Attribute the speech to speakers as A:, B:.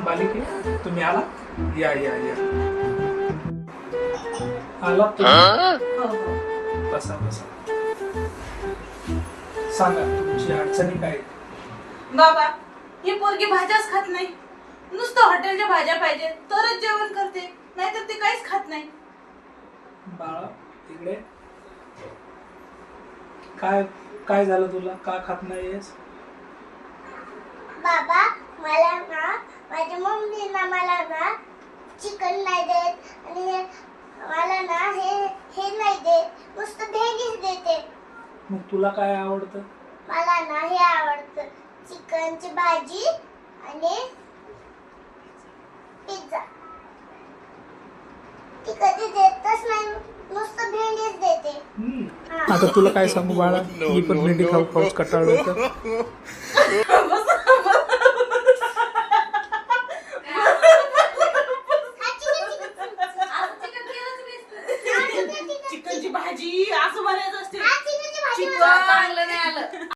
A: बालिके तुम्ही आला? या या या आला तुम्ही? बसा बसा. सांगा तुमची अडचणी काय?
B: बाबा, ही पोरगी भाज्याच खात नाही. नुसतं हॉटेलच्या भाज्या पाहिजे तरच जेवण करते, नाहीतर ते काहीच खात नाही.
A: बाळा इकडे काय काय झालं तुला? का खात नाहीयेस?
C: बाबा, मला ना माझ्या मम्मीने मला ना चिकन नाही देत आणि मला ना हे नाही देत, नुसतं भेंडीच देते.
A: मग तुला काय आवडतं?
C: मला ना हे आवडतं, चिकनची भाजी आणि पिझ्झा. ती कधी देतच नाही, नुसतं भेंडीच देते. हा.
A: आता तुला काय सांगू बाळा, मी पण भेंडी खाऊ खाऊच कंटाळलो होतो.
B: चिकनची भाजी असं म्हणायचं असते.
C: हा, चिकनची भाजी
B: चिकन
C: बनव.
B: चांगलं नाही आलं.